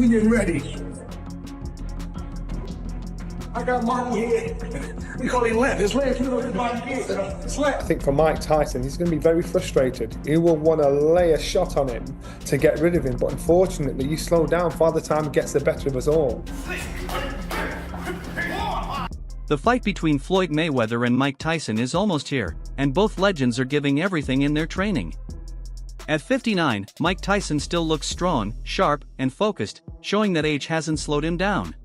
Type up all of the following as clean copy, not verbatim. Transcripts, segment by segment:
Getting ready. I got money here. We call it lamp. His lamp, you know, his body here. It's lamp. I think for Mike Tyson, he's going to be very frustrated. He will want to lay a shot on him to get rid of him, but unfortunately, you slow down. Father Time gets the better of us all. The fight between Floyd Mayweather and Mike Tyson is almost here, and both legends are giving everything in their training. At 59, Mike Tyson still looks strong, sharp, and focused, showing that age hasn't slowed him down.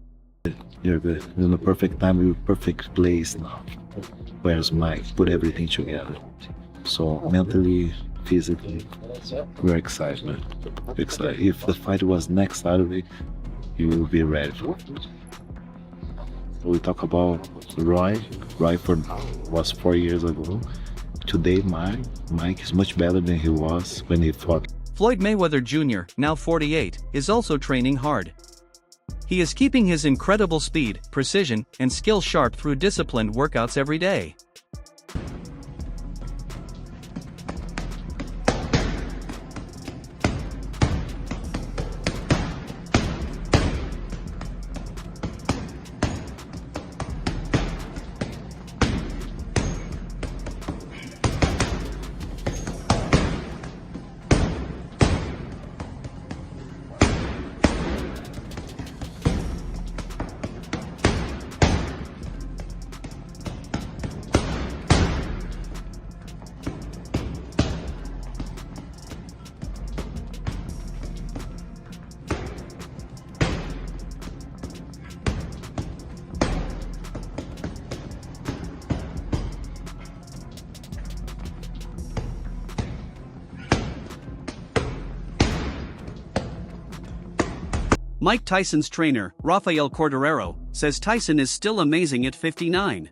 You're good. You're in the perfect time, you're in the perfect place now. Whereas Mike put everything together. So mentally, physically, we're excited, man. We're excited. If the fight was next Saturday, you will be ready for it. So we talk about Roy was 4 years ago. Today, Mike is much better than he was when he fought. Floyd Mayweather Jr., now 48, is also training hard. He is keeping his incredible speed, precision, and skill sharp through disciplined workouts every day. Mike Tyson's trainer, Rafael Corderero, says Tyson is still amazing at 59.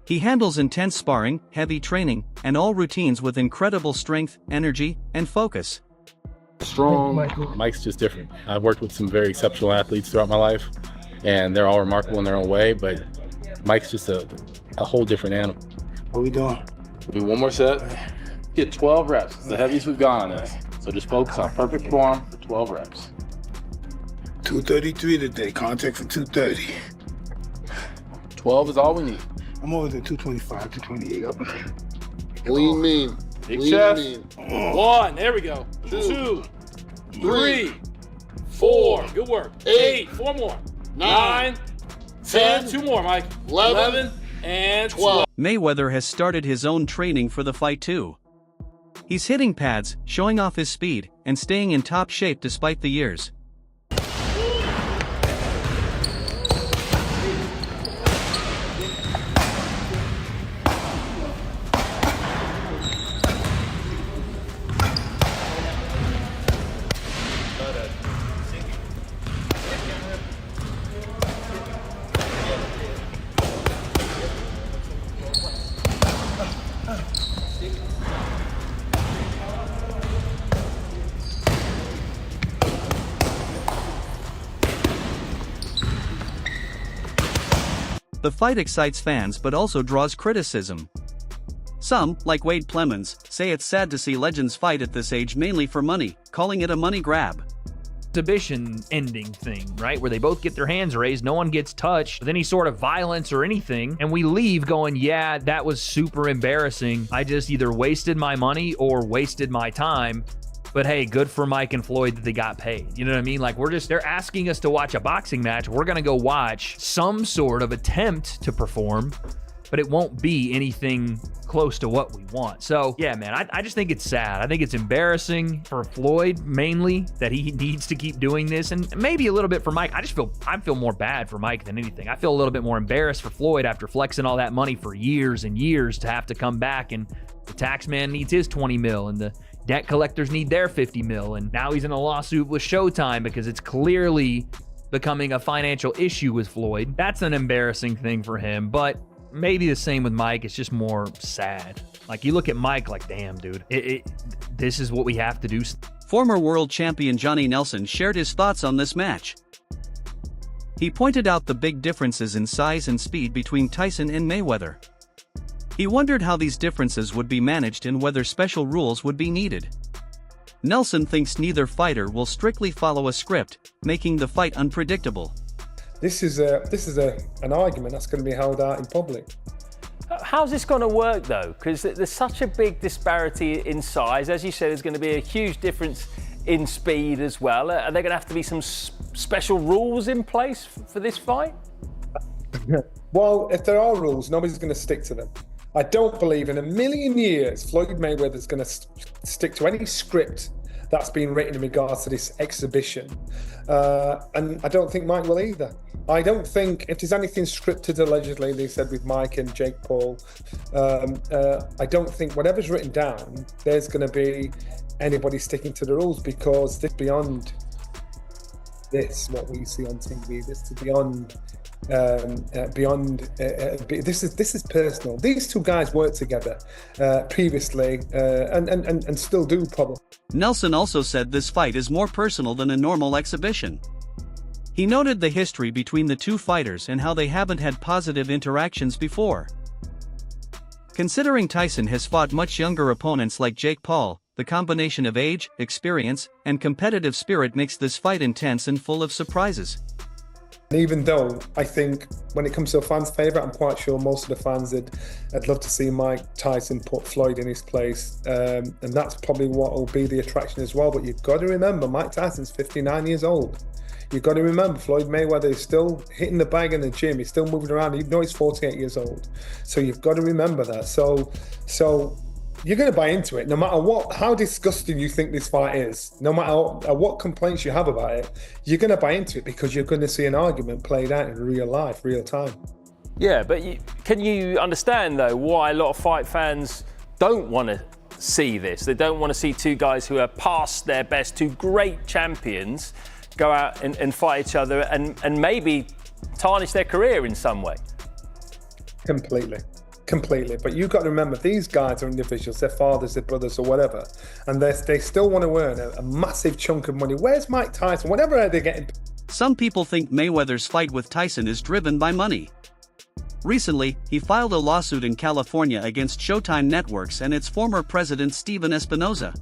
He handles intense sparring, heavy training, and all routines with incredible strength, energy, and focus. Strong. Mike's just different. I've worked with some very exceptional athletes throughout my life, and they're all remarkable in their own way, but Mike's just a whole different animal. What we doing? We'll do one more set. Get 12 reps. It's the heaviest we've gone on this. So just focus on perfect form for 12 reps. 233 today. Contact for 230. 12 is all we need. I'm over there 225, 228. Lean mean. Big Lean chest. mean. 1. There we go. 2, 3, 4. Good work. 8. 4 more. 9, 10. 2 more, Mike. 11 and 12. Mayweather has started his own training for the fight too. He's hitting pads, showing off his speed, and staying in top shape despite the years. The fight excites fans but also draws criticism. Some, like Wade Plemons, say it's sad to see legends fight at this age mainly for money, calling it a money grab. Exhibition ending thing, right? Where they both get their hands raised, no one gets touched, any sort of violence or anything, and we leave going, yeah, that was super embarrassing. I just either wasted my money or wasted my time. But hey, good for Mike and Floyd that they got paid. You know what I mean? Like, they're asking us to watch a boxing match. We're gonna go watch some sort of attempt to perform but it won't be anything close to what we want. So yeah, man, I just think it's sad. I think it's embarrassing for Floyd mainly that he needs to keep doing this, and maybe a little bit for Mike. I feel more bad for Mike than anything. I feel a little bit more embarrassed for Floyd after flexing all that money for years and years to have to come back, and the tax man needs his 20 mil and the debt collectors need their 50 mil, and now he's in a lawsuit with Showtime because it's clearly becoming a financial issue with Floyd. That's an embarrassing thing for him, but maybe the same with Mike. It's just more sad. Like, you look at Mike like, damn, dude, this is what we have to do. Former world champion Johnny Nelson shared his thoughts on this match. He pointed out the big differences in size and speed between Tyson and Mayweather. He wondered how these differences would be managed and whether special rules would be needed. Nelson thinks neither fighter will strictly follow a script, making the fight unpredictable. This is an argument that's going to be held out in public. How's this going to work though? Because there's such a big disparity in size. As you said, there's going to be a huge difference in speed as well. Are there going to have to be some special rules in place for this fight? Well, if there are rules, nobody's going to stick to them. I don't believe in a million years Floyd Mayweather is going to stick to any script that's been written in regards to this exhibition. And I don't think Mike will either. I don't think, if there's anything scripted, allegedly, they said with Mike and Jake Paul, I don't think whatever's written down, there's going to be anybody sticking to the rules, because this beyond this, what we see on TV, this is beyond this is personal. These two guys worked together previously and still do probably. Nelson also said this fight is more personal than a normal exhibition. He noted the history between the two fighters and how they haven't had positive interactions before. Considering Tyson has fought much younger opponents like Jake Paul, the combination of age, experience, and competitive spirit makes this fight intense and full of surprises. Even though I think when it comes to a fan's favourite, I'm quite sure most of the fans I'd love to see Mike Tyson put Floyd in his place, and that's probably what will be the attraction as well. But you've got to remember, Mike Tyson's 59 years old. You've got to remember, Floyd Mayweather is still hitting the bag in the gym. He's still moving around, even though he's 48 years old. So you've got to remember that. So you're going to buy into it, no matter how disgusting you think this fight is, no matter what complaints you have about it, you're going to buy into it because you're going to see an argument played out in real life, real time. Yeah, but can you understand, though, why a lot of fight fans don't want to see this? They don't want to see two guys who are past their best, two great champions, go out and fight each other and maybe tarnish their career in some way. Completely, but you've got to remember, these guys are individuals, their fathers, their brothers, or whatever, and they still want to earn a massive chunk of money. Where's Mike Tyson? Whatever are they getting? Some people think Mayweather's fight with Tyson is driven by money. Recently, he filed a lawsuit in California against Showtime Networks and its former president Steven Espinoza.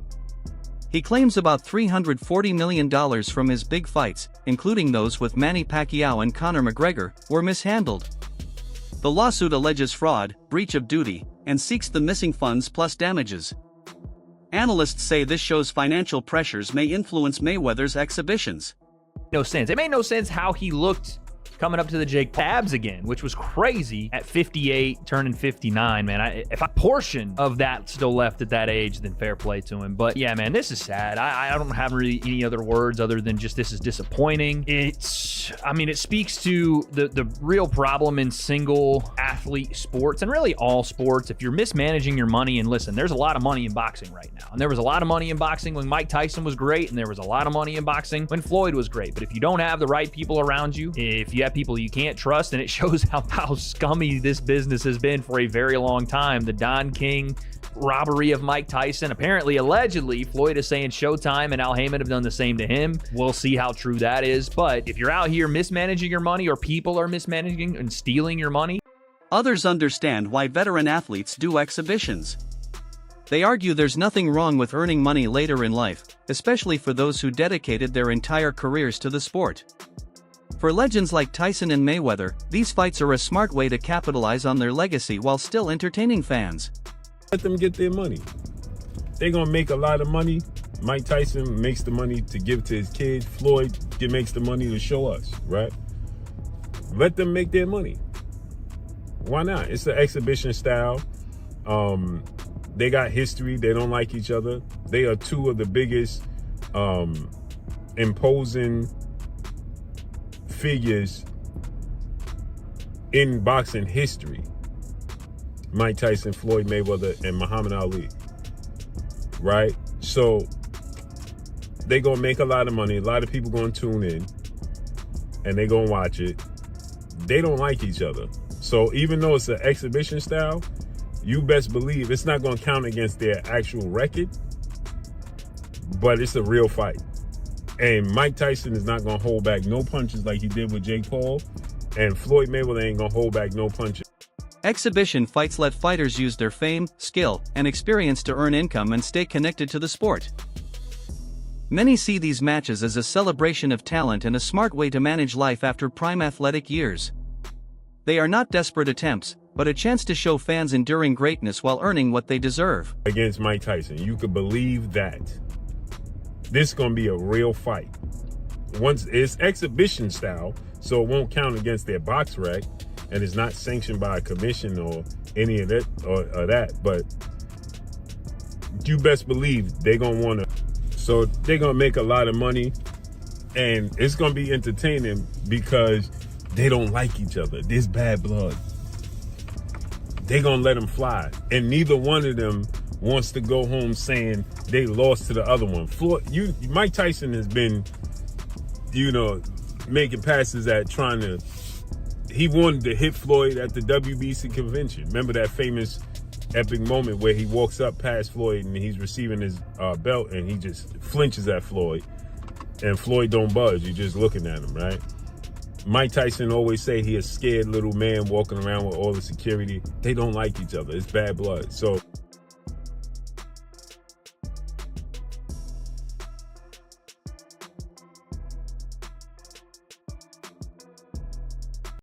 He claims about $340 million from his big fights, including those with Manny Pacquiao and Conor McGregor, were mishandled. The lawsuit alleges fraud, breach of duty, and seeks the missing funds plus damages. Analysts say this shows financial pressures may influence Mayweather's exhibitions. No sense. It made no sense how he looked coming up to the Jake Tabs again, which was crazy at 58, turning 59, man. If a portion of that still left at that age, then fair play to him. But yeah, man, this is sad. I don't have really any other words other than just this is disappointing. It speaks to the real problem in single athlete sports and really all sports. If you're mismanaging your money, and listen, there's a lot of money in boxing right now. And there was a lot of money in boxing when Mike Tyson was great, and there was a lot of money in boxing when Floyd was great. But if you don't have the right people around you, if you have people you can't trust, and it shows how scummy this business has been for a very long time. The Don King robbery of Mike Tyson. Apparently, allegedly, Floyd is saying Showtime and Al Heyman have done the same to him. We'll see how true that is. But if you're out here mismanaging your money, or people are mismanaging and stealing your money. Others understand why veteran athletes do exhibitions. They argue there's nothing wrong with earning money later in life, especially for those who dedicated their entire careers to the sport. For legends like Tyson and Mayweather, these fights are a smart way to capitalize on their legacy while still entertaining fans. Let them get their money. They're going to make a lot of money. Mike Tyson makes the money to give to his kids. Floyd makes the money to show us, right? Let them make their money. Why not? It's the exhibition style. They got history. They don't like each other. They are two of the biggest imposing figures in boxing history. Mike Tyson, Floyd Mayweather, and Muhammad Ali. Right? So they gonna make a lot of money. A lot of people gonna tune in and they gonna watch it. They don't like each other. So even though it's an exhibition style, you best believe it's not gonna count against their actual record, but it's a real fight. And Mike Tyson is not gonna hold back no punches like he did with Jake Paul, and Floyd Mayweather ain't gonna hold back no punches. Exhibition fights let fighters use their fame, skill, and experience to earn income and stay connected to the sport. Many see these matches as a celebration of talent and a smart way to manage life after prime athletic years. They are not desperate attempts, but a chance to show fans enduring greatness while earning what they deserve. Against Mike Tyson, you could believe that. This is gonna be a real fight. Once it's exhibition style, so it won't count against their box rec, and it's not sanctioned by a commission or any of that or that. But you best believe they're gonna wanna. So they're gonna make a lot of money, and it's gonna be entertaining because they don't like each other. There's bad blood. They're gonna let them fly, and neither one of them wants to go home saying they lost to the other one. Mike Tyson has been, making passes at trying to. He wanted to hit Floyd at the WBC convention. Remember that famous epic moment where he walks up past Floyd and he's receiving his belt and he just flinches at Floyd, and Floyd don't budge. You're just looking at him, right? Mike Tyson always say he a scared little man walking around with all the security. They don't like each other. It's bad blood. So